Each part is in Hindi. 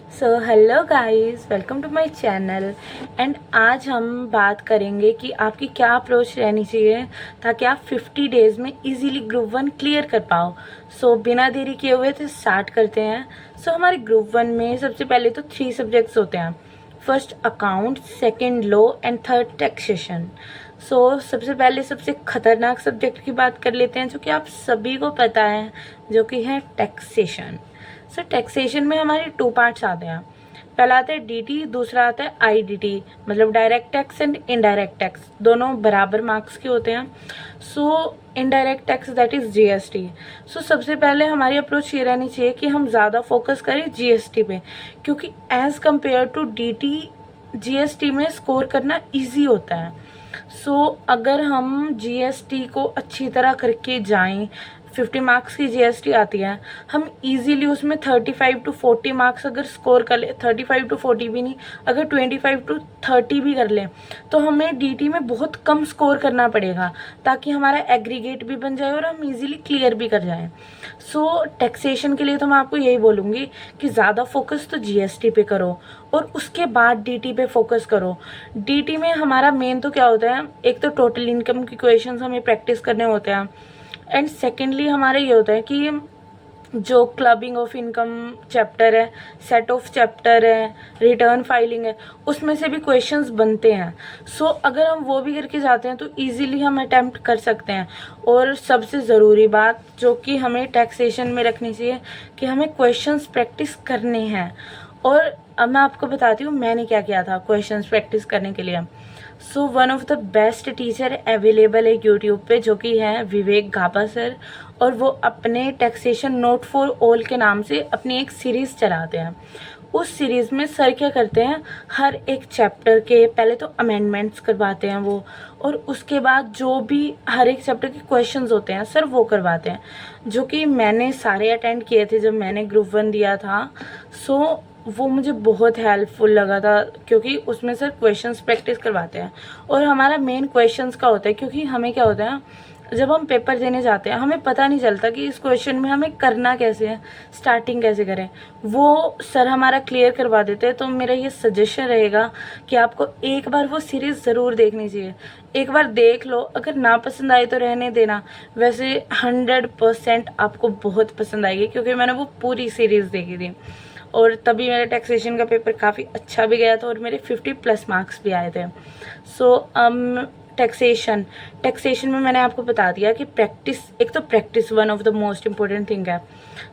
So hello guys, welcome to my channel. And आज हम बात करेंगे कि आपकी क्या अप्रोच रहनी चाहिए ताकि आप 50 डेज़ में इजीली ग्रुप वन क्लियर कर पाओ। बिना देरी किए हुए तो स्टार्ट करते हैं। हमारे ग्रुप वन में सबसे पहले तो 3 सब्जेक्ट्स होते हैं। First account, second law and third taxation. सबसे पहले सबसे खतरनाक सब्जेक्ट की बात कर लेते हैं जो कि आप सभी को पता है, जो कि है टैक्सेशन। टैक्सेशन में हमारे 2 पार्ट्स आते हैं। पहला आता है डीटी, दूसरा आता है आईडीटी, मतलब direct tax and indirect tax. दोनों बराबर मार्क्स के होते हैं। Indirect tax that is GST. सबसे पहले हमारी अप्रोच ये रहनी चाहिए कि हम ज़्यादा फोकस करें जीएसटी पे, क्योंकि as compare to DT GST में स्कोर करना ईजी होता है। अगर हम जीएसटी को अच्छी तरह करके जाएं, 50 मार्क्स की जीएसटी आती है, हम इजीली उसमें 35 टू 40 मार्क्स अगर स्कोर कर ले, 35 टू 40 भी नहीं, अगर 25 टू 30 भी कर लें तो हमें डीटी में बहुत कम स्कोर करना पड़ेगा ताकि हमारा एग्रीगेट भी बन जाए और हम इजीली क्लियर भी कर जाएं। टैक्सेशन के लिए तो मैं आपको यही बोलूँगी कि ज़्यादा फोकस तो जीएसटी पे करो और उसके बाद डीटी पे फोकस करो। डीटी में हमारा मेन तो क्या होता है, एक तो टोटल इनकम की क्वेश्चंस हमें प्रैक्टिस करने होते हैं, एंड सेकेंडली हमारा ये होता है कि जो क्लबिंग ऑफ इनकम चैप्टर है, सेट ऑफ चैप्टर है, रिटर्न फाइलिंग है, उसमें से भी क्वेश्चंस बनते हैं। अगर हम वो भी करके जाते हैं तो इजीली हम अटेम्प्ट कर सकते हैं। और सबसे ज़रूरी बात जो कि हमें टैक्सेशन में रखनी चाहिए कि हमें क्वेश्चंस प्रैक्टिस करने हैं। और अब मैं आपको बताती हूँ मैंने क्या किया था क्वेश्चंस प्रैक्टिस करने के लिए। One of the best teacher available है यूट्यूब पे, जो कि है विवेक गाबा सर, और वो अपने टैक्सेशन नोट फॉर ऑल के नाम से अपनी एक सीरीज़ चलाते हैं। उस सीरीज़ में सर क्या करते हैं, हर एक चैप्टर के पहले तो अमेंडमेंट्स करवाते हैं वो, और उसके बाद जो भी हर एक चैप्टर के क्वेश्चंस होते हैं सर वो करवाते हैं, जो कि मैंने सारे अटेंड किए थे जब मैंने ग्रुप वन दिया था। वो मुझे बहुत हेल्पफुल लगा था क्योंकि उसमें सर क्वेश्चंस प्रैक्टिस करवाते हैं और हमारा मेन क्वेश्चंस का होता है, क्योंकि हमें क्या होता है जब हम पेपर देने जाते हैं हमें पता नहीं चलता कि इस क्वेश्चन में हमें करना कैसे है, स्टार्टिंग कैसे करें। वो सर हमारा क्लियर करवा देते हैं। तो मेरा ये सजेशन रहेगा कि आपको एक बार वो सीरीज़ ज़रूर देखनी चाहिए। एक बार देख लो, अगर ना पसंद आए तो रहने देना। वैसे 100% आपको बहुत पसंद आएगी क्योंकि मैंने वो पूरी सीरीज़ देखी थी और तभी मेरा टैक्सेशन का पेपर काफ़ी अच्छा भी गया था और मेरे 50+ मार्क्स भी आए थे। टैक्सेशन में मैंने आपको बता दिया कि प्रैक्टिस, एक तो practice one of the most important thing है।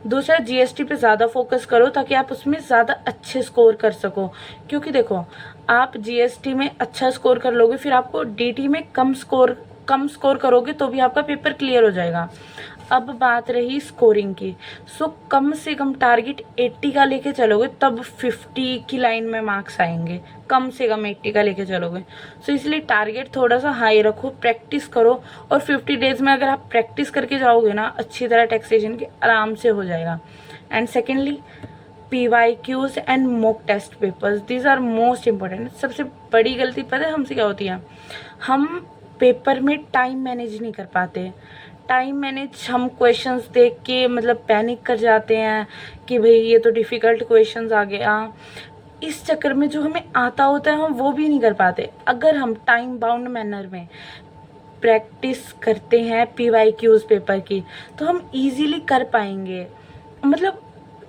दूसरा जीएसटी पे ज़्यादा फोकस करो ताकि आप उसमें ज़्यादा अच्छे स्कोर कर सको, क्योंकि देखो आप जीएसटी में अच्छा स्कोर कर लोगे फिर आपको डीटी में कम स्कोर करोगे तो भी आपका पेपर क्लियर हो जाएगा। अब बात रही स्कोरिंग की। कम से कम टारगेट 80 का लेके चलोगे तब 50 की लाइन में मार्क्स आएंगे। कम से कम 80 का लेके चलोगे। इसलिए टारगेट थोड़ा सा हाई रखो, प्रैक्टिस करो, और 50 डेज में अगर आप प्रैक्टिस करके जाओगे ना अच्छी तरह टैक्सेशन की, आराम से हो जाएगा। And secondly PYQs and mock test papers, these are most important. सबसे बड़ी गलती पता है हमसे क्या होती है, हम पेपर में टाइम मैनेज नहीं कर पाते। टाइम मैनेज, हम क्वेश्चंस देख के मतलब पैनिक कर जाते हैं कि भाई ये तो डिफ़िकल्ट क्वेश्चंस आ गया। इस चक्कर में जो हमें आता होता है हम वो भी नहीं कर पाते। अगर हम टाइम बाउंड मैनर में प्रैक्टिस करते हैं PYQs पेपर की तो हम इजीली कर पाएंगे। मतलब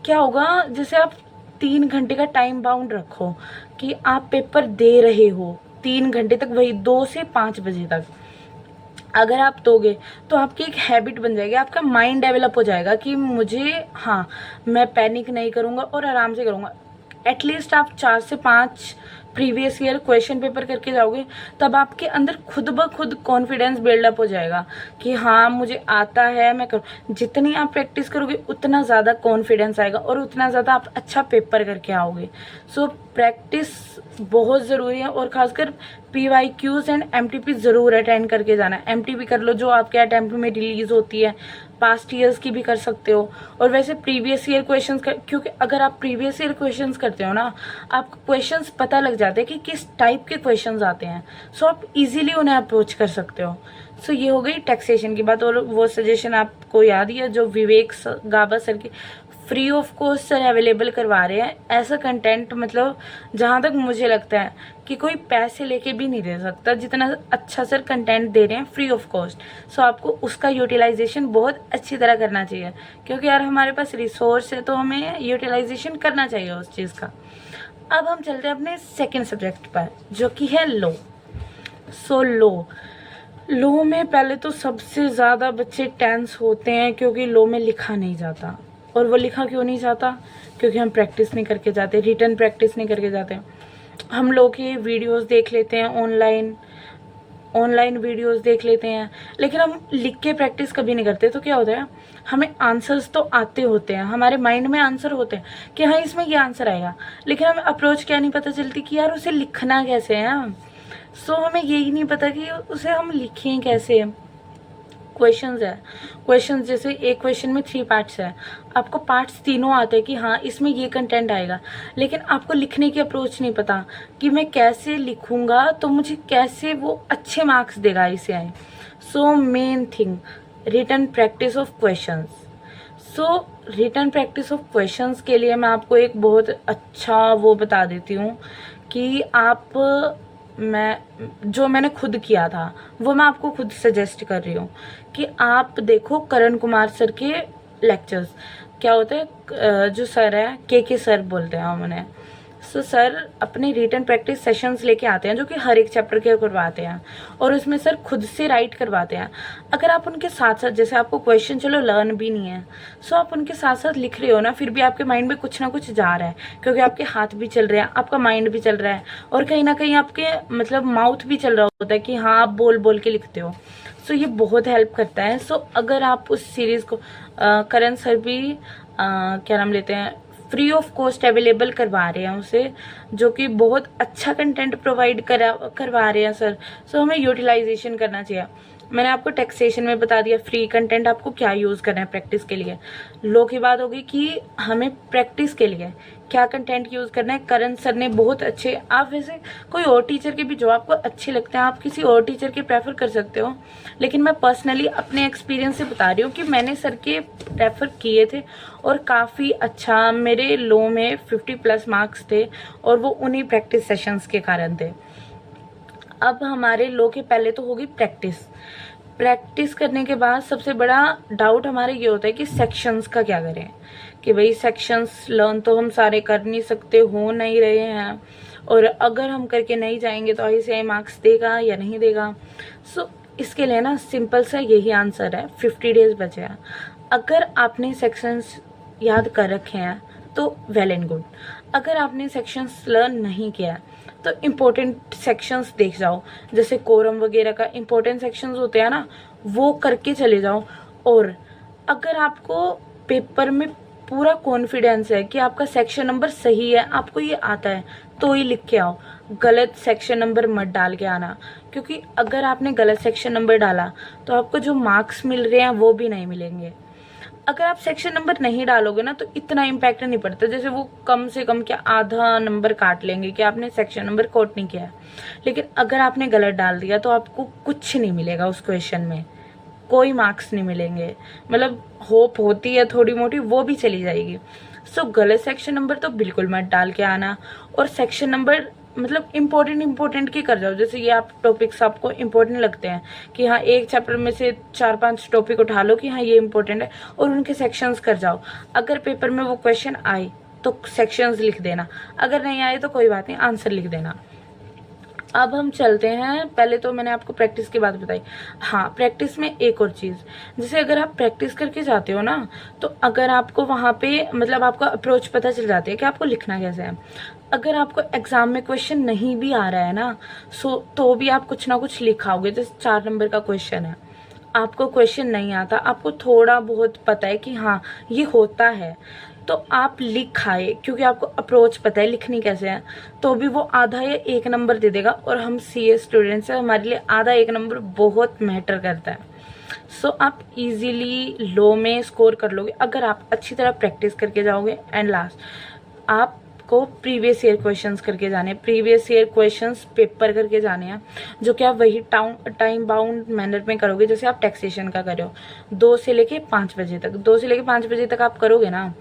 क्या होगा, जैसे आप 3 घंटे का टाइम बाउंड रखो कि आप पेपर दे रहे हो 3 घंटे तक, वही 2 से 5 बजे तक अगर आप दोगे तो आपकी एक हैबिट बन जाएगी, आपका माइंड डेवलप हो जाएगा कि मुझे, हाँ, मैं पैनिक नहीं करूँगा और आराम से करूँगा। एटलीस्ट आप 4 से 5 प्रीवियस ईयर क्वेश्चन पेपर करके जाओगे तब आपके अंदर खुद ब खुद कॉन्फिडेंस बिल्डअप हो जाएगा कि हाँ मुझे आता है, मैं करूँ। जितनी आप प्रैक्टिस करोगे उतना ज़्यादा कॉन्फिडेंस आएगा और उतना ज़्यादा आप अच्छा पेपर करके आओगे। प्रैक्टिस बहुत ज़रूरी है और ख़ासकर PYQs एंड MTP ज़रूर अटेंड करके जाना है। MTP कर लो जो आपके अटेम्प्ट में रिलीज़ होती है, पास्ट ईयर्स की भी कर सकते हो। और वैसे प्रीवियस ईयर क्वेश्चंस क्योंकि अगर आप प्रीवियस ईयर क्वेश्चंस करते हो ना, आपको क्वेश्चंस पता लग जाते हैं कि किस टाइप के क्वेश्चंस आते हैं, आप इजीली उन्हें अप्रोच कर सकते हो। ये हो गई टैक्सेशन की बात। और वो सजेशन आपको याद ही है जो विवेक गाबा सर की free of cost sir available करवा रहे हैं। ऐसा कंटेंट मतलब जहाँ तक मुझे लगता है कि कोई पैसे लेके भी नहीं दे सकता जितना अच्छा सर कंटेंट दे रहे हैं फ्री ऑफ कॉस्ट। सो आपको उसका यूटिलाइजेशन बहुत अच्छी तरह करना चाहिए, क्योंकि यार हमारे पास रिसोर्स है तो हमें यूटिलाइजेशन करना चाहिए उस चीज़ का। अब हम चलते हैं अपने सेकेंड सब्जेक्ट पर, जो कि है लॉ। सो लॉ में पहले तो सबसे ज़्यादा बच्चे टेंस होते हैं, क्योंकि लॉ में लिखा नहीं जाता। और वो लिखा क्यों नहीं जाता? क्योंकि हम प्रैक्टिस नहीं करके जाते, रिटन प्रैक्टिस नहीं करके जाते। हम लोग की वीडियोस देख लेते हैं, ऑनलाइन वीडियोस देख लेते हैं, लेकिन हम लिख के प्रैक्टिस कभी नहीं करते। तो क्या होता है, हमें आंसर्स तो आते होते हैं, हमारे माइंड में आंसर होते हैं कि हाँ इसमें ये आंसर आएगा, लेकिन हमें अप्रोच क्या नहीं पता चलती कि यार उसे लिखना कैसे है। सो हमें यही नहीं पता कि उसे हम लिखें कैसे। क्वेश्चंस है, क्वेश्चंस जैसे एक क्वेश्चन में 3 पार्ट्स है, आपको पार्ट्स तीनों आते हैं कि हाँ इसमें ये कंटेंट आएगा, लेकिन आपको लिखने की अप्रोच नहीं पता कि मैं कैसे लिखूँगा तो मुझे कैसे वो अच्छे मार्क्स देगा इसे आए। So main thing, written practice of questions. So written practice of questions के लिए मैं आपको एक बहुत अच्छा वो बता देती हूँ कि मैंने खुद किया था वो मैं आपको खुद सजेस्ट कर रही हूँ कि आप देखो करण कुमार सर के लेक्चर्स। क्या होता है, जो सर है के सर बोलते हैं हम उन्हें। सो सर अपने रिटन प्रैक्टिस सेशंस लेके आते हैं, जो कि हर एक चैप्टर के करवाते हैं, और उसमें सर खुद से राइट करवाते हैं। अगर आप उनके साथ साथ, जैसे आपको क्वेश्चन चलो लर्न भी नहीं है, सो आप उनके साथ साथ लिख रहे हो ना, फिर भी आपके माइंड में कुछ ना कुछ जा रहा है, क्योंकि आपके हाथ भी चल रहे हैं, आपका माइंड भी चल रहा है, और कहीं ना कहीं आपके मतलब माउथ भी चल रहा होता है कि हाँ आप बोल बोल के लिखते हो। सो ये बहुत हेल्प करता है। सो अगर आप उस सीरीज़ को करण सर भी क्या नाम लेते हैं, फ्री ऑफ कॉस्ट अवेलेबल करवा रहे हैं उसे, जो कि बहुत अच्छा कंटेंट प्रोवाइड करवा रहे हैं सर। सो हमें यूटिलाइजेशन करना चाहिए। मैंने आपको टैक्सेशन में बता दिया फ्री कंटेंट आपको क्या यूज़ करना है प्रैक्टिस के लिए। लो की बात होगी कि हमें प्रैक्टिस के लिए क्या कंटेंट यूज़ करना है। करण सर ने बहुत अच्छे, आप वैसे कोई और टीचर के भी जो आपको अच्छे लगते हैं आप किसी और टीचर के प्रेफर कर सकते हो, लेकिन मैं पर्सनली अपने एक्सपीरियंस से बता रही हूँ कि मैंने सर के प्रेफर किए थे और काफ़ी अच्छा मेरे लो में 50+ मार्क्स थे, और वो उन्हीं प्रैक्टिस सेशंस के कारण थे। अब हमारे लो के पहले तो होगी प्रैक्टिस करने के बाद सबसे बड़ा डाउट हमारा ये होता है कि सेक्शंस का क्या करें, कि भाई सेक्शंस लर्न तो हम सारे कर नहीं सकते, हो नहीं रहे हैं, और अगर हम करके नहीं जाएंगे तो ICI मार्क्स देगा या नहीं देगा। सो इसके लिए ना सिंपल सा यही आंसर है, 50 डेज बचे हैं। अगर आपने सेक्शंस याद कर रखे हैं तो वेल एंड गुड। अगर आपने सेक्शंस लर्न नहीं किया तो इम्पोर्टेंट सेक्शंस देख जाओ, जैसे कोरम वगैरह का इम्पोर्टेंट सेक्शंस होते हैं ना, वो करके चले जाओ। और अगर आपको पेपर में पूरा कॉन्फिडेंस है कि आपका सेक्शन नंबर सही है, आपको ये आता है, तो ही लिख के आओ। गलत सेक्शन नंबर मत डाल के आना, क्योंकि अगर आपने गलत सेक्शन नंबर डाला तो आपको जो मार्क्स मिल रहे हैं वो भी नहीं मिलेंगे। अगर आप सेक्शन नंबर नहीं डालोगे ना तो इतना इम्पैक्ट नहीं पड़ता, जैसे वो कम से कम क्या आधा नंबर काट लेंगे कि आपने सेक्शन नंबर कोट नहीं किया। लेकिन अगर आपने गलत डाल दिया तो आपको कुछ नहीं मिलेगा, उस क्वेश्चन में कोई मार्क्स नहीं मिलेंगे। मतलब होप होती है थोड़ी मोटी, वो भी चली जाएगी। सो गलत सेक्शन नंबर तो बिल्कुल मत डाल के आना, और सेक्शन नंबर मतलब इम्पोर्टेंट की कर जाओ। जैसे ये आप टॉपिक्स आपको इम्पोर्टेंट लगते हैं कि हाँ एक चैप्टर में से 4-5 टॉपिक उठा लो कि हाँ ये इम्पोर्टेंट है, और उनके सेक्शंस कर जाओ। अगर पेपर में वो क्वेश्चन आए तो सेक्शंस लिख देना, अगर नहीं आए तो कोई बात नहीं, आंसर लिख देना। अब हम चलते हैं, पहले तो मैंने आपको प्रैक्टिस की बात बताई। हाँ, प्रैक्टिस में एक और चीज़, जैसे अगर आप प्रैक्टिस करके जाते हो ना, तो अगर आपको वहाँ पे मतलब आपका अप्रोच पता चल जाती है कि आपको लिखना कैसे है। अगर आपको एग्जाम में क्वेश्चन नहीं भी आ रहा है ना, तो भी आप कुछ ना कुछ लिखाओगे। जैसे 4 नंबर का क्वेश्चन है, आपको क्वेश्चन नहीं आता, आपको थोड़ा बहुत पता है कि हाँ ये होता है, तो आप लिख आए, क्योंकि आपको अप्रोच पता है लिखनी कैसे है, तो भी वो आधा या 1 नंबर दे देगा। और हम CA स्टूडेंट्स हैं, हमारे लिए आधा 1 नंबर बहुत मैटर करता है। सो आप इजीली लो में स्कोर कर लोगे अगर आप अच्छी तरह प्रैक्टिस करके जाओगे। एंड लास्ट, आप आपको प्रीवियस ईयर क्वेश्चंस करके जाने हैं, प्रीवियस ईयर क्वेश्चंस पेपर करके जाने हैं, जो कि आप वही टाइम बाउंड मैनर में करोगे जैसे आप टैक्सेशन का कर रहे हो। 2 से लेके 5 बजे तक, 2 से लेके 5 बजे तक आप करोगे ना,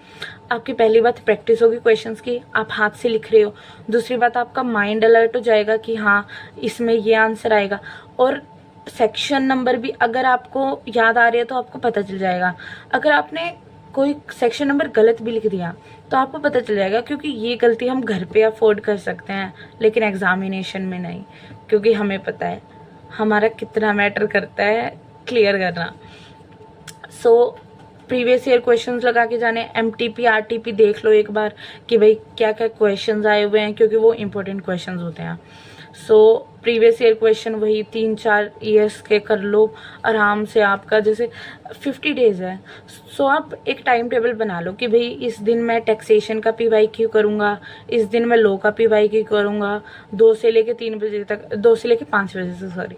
आपकी पहली बात प्रैक्टिस होगी क्वेश्चंस की, आप हाथ से लिख रहे हो। दूसरी बात आपका माइंड अलर्ट हो जाएगा कि हाँ इसमें ये आंसर आएगा। और सेक्शन नंबर भी अगर आपको याद आ रही है तो आपको पता चल जाएगा। अगर आपने कोई सेक्शन नंबर गलत भी लिख दिया तो आपको पता चल जाएगा, क्योंकि ये गलती हम घर पे अफोर्ड कर सकते हैं लेकिन एग्जामिनेशन में नहीं, क्योंकि हमें पता है हमारा कितना मैटर करता है क्लियर करना। सो प्रीवियस ईयर क्वेश्चंस लगा के जाने। एमटीपी आरटीपी देख लो एक बार कि भाई क्या क्या क्वेश्चंस आए हुए हैं, क्योंकि वो इंपॉर्टेंट क्वेश्चंस होते हैं। सो प्रीवियस ईयर क्वेश्चन वही 3-4 ईयर्स के कर लो आराम से। आपका जैसे 50 डेज है, सो आप एक टाइम टेबल बना लो कि भाई इस दिन मैं टैक्सेशन का पीवाईक्यू करूँगा, इस दिन मैं लॉ का पीवाईक्यू करूँगा 2 से लेके 3 बजे तक, 2 से लेके 5 बजे से सॉरी।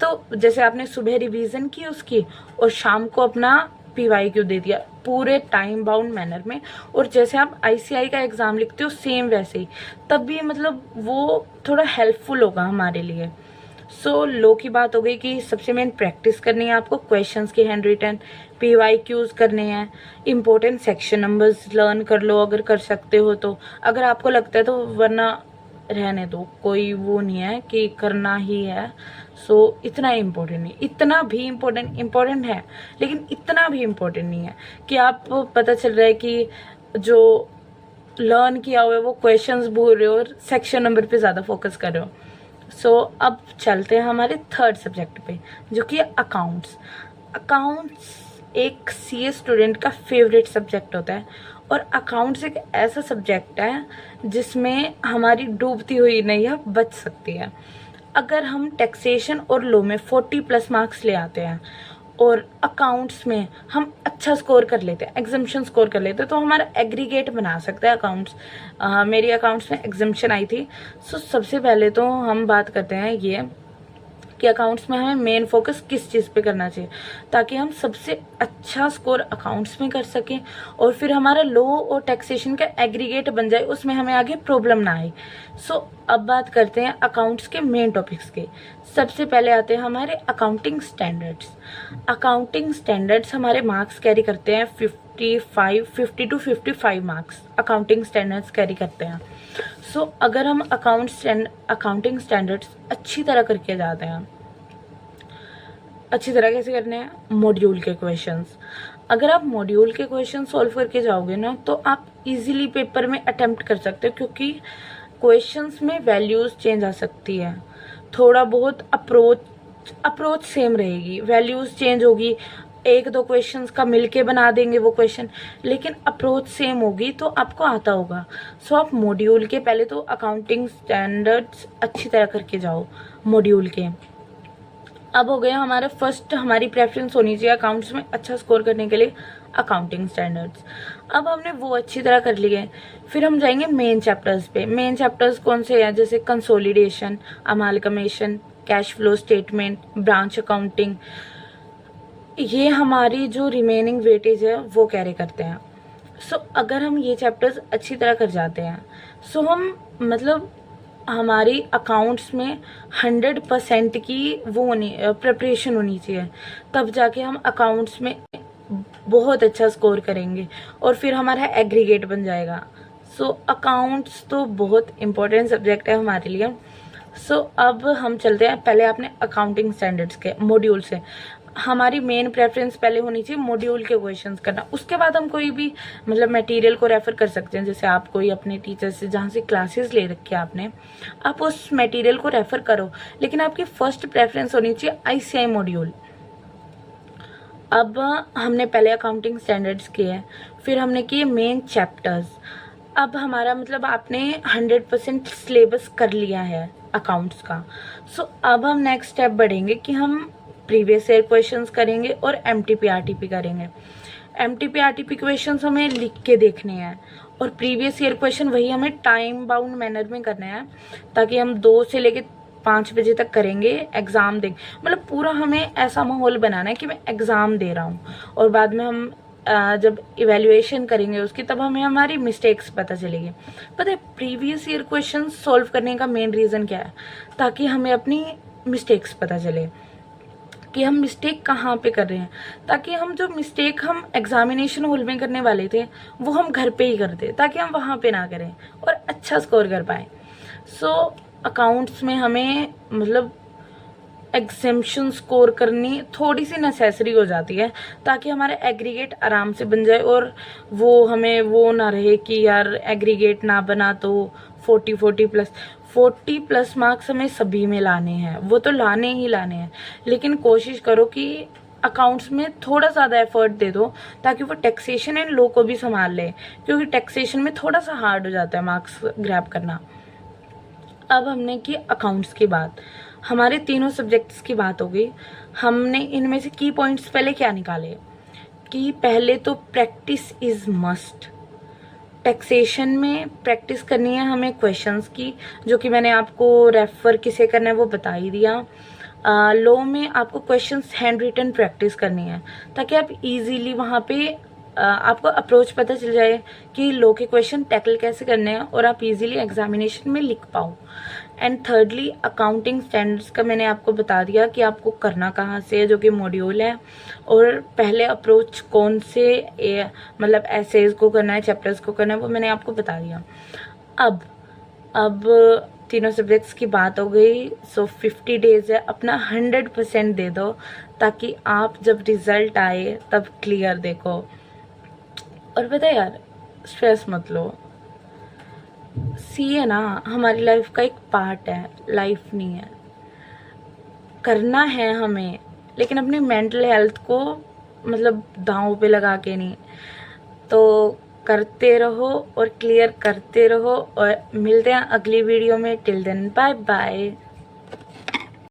तो जैसे आपने सुबह रिवीजन की उसकी और शाम को अपना पीवाईक्यू दे दिया पूरे टाइम बाउंड मैनर में। और जैसे आप आईसीआई का एग्ज़ाम लिखते हो सेम वैसे ही, तब भी मतलब वो थोड़ा हेल्पफुल होगा हमारे लिए। सो लो की बात हो गई कि सबसे मेन प्रैक्टिस करनी है आपको, क्वेश्चंस की हैंड रिटन, पीवाईक्यूज करने हैं, इंपॉर्टेंट सेक्शन नंबर्स लर्न कर लो अगर कर सकते हो तो, अगर आपको लगता है तो, वरना रहने दो, कोई वो नहीं है कि करना ही है। सो इतना इम्पोर्टेंट नहीं, इतना भी इम्पोर्टेंट है लेकिन इतना भी इम्पोर्टेंट नहीं है कि आप पता चल रहा है कि जो लर्न किया हुआ है वो क्वेश्चंस भूल रहे हो और सेक्शन नंबर पे ज़्यादा फोकस कर रहे हो। सो अब चलते हैं हमारे थर्ड सब्जेक्ट पे, जो कि अकाउंट्स। अकाउंट्स एक सीए स्टूडेंट का फेवरेट सब्जेक्ट होता है, और अकाउंट्स एक ऐसा सब्जेक्ट है जिसमें हमारी डूबती हुई नैया बच सकती है। अगर हम टैक्सेशन और लॉ में 40+ मार्क्स ले आते हैं और अकाउंट्स में हम अच्छा स्कोर कर लेते हैं, एग्जम्पशन स्कोर कर लेते हैं, तो हमारा एग्रीगेट बना सकता है अकाउंट्स। मेरी अकाउंट्स में एग्जम्पशन आई थी। सो सबसे पहले तो हम बात करते हैं ये कि अकाउंट्स में हमें मेन फोकस किस चीज़ पे करना चाहिए ताकि हम सबसे अच्छा स्कोर अकाउंट्स में कर सकें और फिर हमारा लॉ और टैक्सेशन का एग्रीगेट बन जाए, उसमें हमें आगे प्रॉब्लम ना आए। सो अब बात करते हैं अकाउंट्स के मेन टॉपिक्स के। सबसे पहले आते हैं हमारे अकाउंटिंग स्टैंडर्ड्स। अकाउंटिंग स्टैंडर्ड्स हमारे मार्क्स कैरी करते हैं 50 to 55 marks accounting standards carry करते हैं। सो अगर हम अकाउंटिंग स्टैंडर्ड्स अच्छी तरह करके जाते हैं, अच्छी तरह कैसे करने हैं, मॉड्यूल के क्वेश्चंस। अगर आप मॉड्यूल के क्वेश्चन सॉल्व करके जाओगे ना तो आप इजीली पेपर में अटेम्प्ट कर सकते हो, क्योंकि क्वेश्चंस में वैल्यूज चेंज आ सकती है, थोड़ा बहुत अप्रोच सेम रहेगी, वैल्यूज चेंज होगी, 1-2 क्वेश्चंस का मिलके बना देंगे वो क्वेश्चन, लेकिन अप्रोच सेम होगी तो आपको आता होगा। सो आप मॉड्यूल के पहले तो अकाउंटिंग स्टैंडर्ड्स अच्छी तरह करके जाओ मॉड्यूल के। अब हो गया हमारा फर्स्ट, हमारी प्रेफरेंस होनी चाहिए अकाउंट्स में अच्छा स्कोर करने के लिए अकाउंटिंग स्टैंडर्ड्स। अब हमने वो अच्छी तरह कर लिए, फिर हम जाएंगे मेन चैप्टर्स पे। मेन चैप्टर्स कौन से हैं, जैसे consolidation, amalgamation, cash flow statement, branch accounting. ये हमारी जो रिमेनिंग वेटेज है वो कैरी करते हैं। सो अगर हम ये चैप्टर्स अच्छी तरह कर जाते हैं सो हम मतलब हमारी अकाउंट्स में 100% की वो होनी प्रिपरेशन होनी चाहिए, तब जाके हम अकाउंट्स में बहुत अच्छा स्कोर करेंगे और फिर हमारा एग्रीगेट बन जाएगा। सो अकाउंट्स तो बहुत इम्पोर्टेंट सब्जेक्ट है हमारे लिए। सो अब हम चलते हैं पहले आपने अकाउंटिंग स्टैंडर्ड्स के मॉड्यूल से। हमारी मेन प्रेफरेंस पहले होनी चाहिए मॉड्यूल के क्वेश्चंस करना, उसके बाद हम कोई भी मतलब मटेरियल को रेफर कर सकते हैं। जैसे आप कोई अपने टीचर से जहाँ से क्लासेस ले रखी है आपने, आप उस मटेरियल को रेफर करो, लेकिन आपकी फर्स्ट प्रेफरेंस होनी चाहिए आईसीआई मॉड्यूल। अब हमने पहले अकाउंटिंग स्टैंडर्ड्स किए हैं, फिर हमने किए मेन चैप्टर्स। अब हमारा मतलब आपने 100% सिलेबस कर लिया है अकाउंट्स का। सो अब हम नेक्स्ट स्टेप बढ़ेंगे कि हम प्रीवियस ईयर क्वेश्चंस करेंगे और एमटीपी आरटीपी करेंगे। एमटीपी आरटीपी क्वेश्चंस हमें लिख के देखने हैं और प्रीवियस ईयर क्वेश्चन वही हमें टाइम बाउंड मैनर में करने हैं, ताकि हम 2 से लेके 5 बजे तक करेंगे, एग्ज़ाम देंगे। मतलब पूरा हमें ऐसा माहौल बनाना है कि मैं एग्ज़ाम दे रहा हूँ और बाद में हम जब इवैल्यूएशन करेंगे उसकी, तब हमें हमारी मिस्टेक्स पता चलेगी। पता है प्रीवियस ईयर क्वेश्चन सॉल्व करने का मेन रीज़न क्या है? ताकि हमें अपनी मिस्टेक्स पता चले कि हम मिस्टेक कहाँ पे कर रहे हैं, ताकि हम जो मिस्टेक हम एग्जामिनेशन हॉल में करने वाले थे वो हम घर पे ही करते, ताकि हम वहाँ पे ना करें और अच्छा स्कोर कर पाए। सो अकाउंट्स में हमें मतलब एग्जेम्पशन स्कोर करनी थोड़ी सी नेसेसरी हो जाती है, ताकि हमारा एग्रीगेट आराम से बन जाए और वो हमें वो ना रहे कि यार एग्रीगेट ना बना तो 40 प्लस मार्क्स हमें सभी में लाने हैं, वो तो लाने ही लाने हैं। लेकिन कोशिश करो कि अकाउंट्स में थोड़ा ज़्यादा एफर्ट दे दो, ताकि वो टैक्सेशन एंड लॉ को भी संभाल ले, क्योंकि टैक्सेशन में थोड़ा सा हार्ड हो जाता है मार्क्स ग्रैब करना। अब हमने की अकाउंट्स की बात, हमारे तीनों सब्जेक्ट्स की बात हो गई। हमने इनमें से की पॉइंट्स पहले क्या निकाले कि पहले तो प्रैक्टिस इज मस्ट। टैक्सेशन में प्रैक्टिस करनी है हमें क्वेश्चंस की, जो कि मैंने आपको रेफर किसे करना है वो बता ही दिया। लॉ में आपको क्वेश्चंस हैंड रिटन प्रैक्टिस करनी है, ताकि आप इजीली वहाँ पे आपको अप्रोच पता चल जाए कि लॉ के क्वेश्चन टैकल कैसे करने हैं और आप इजीली एग्जामिनेशन में लिख पाओ। एंड थर्डली अकाउंटिंग स्टैंडर्ड्स का मैंने आपको बता दिया कि आपको करना कहाँ से है, जो कि मॉड्यूल है, और पहले अप्रोच कौन से मतलब एसेज को करना है, चैप्टर्स को करना है, वो मैंने आपको बता दिया। अब तीनों सब्जेक्ट्स की बात हो गई। सो 50 डेज है, अपना 100% दे दो, ताकि आप जब रिजल्ट आए तब क्लियर देखो। और पता है यार, स्ट्रेस मत लो। सीए ना हमारी लाइफ का एक पार्ट है, लाइफ नहीं है। करना है हमें, लेकिन अपनी मेंटल हेल्थ को मतलब दांव पे लगा के नहीं। तो करते रहो और क्लियर करते रहो, और मिलते हैं अगली वीडियो में। Till then bye bye.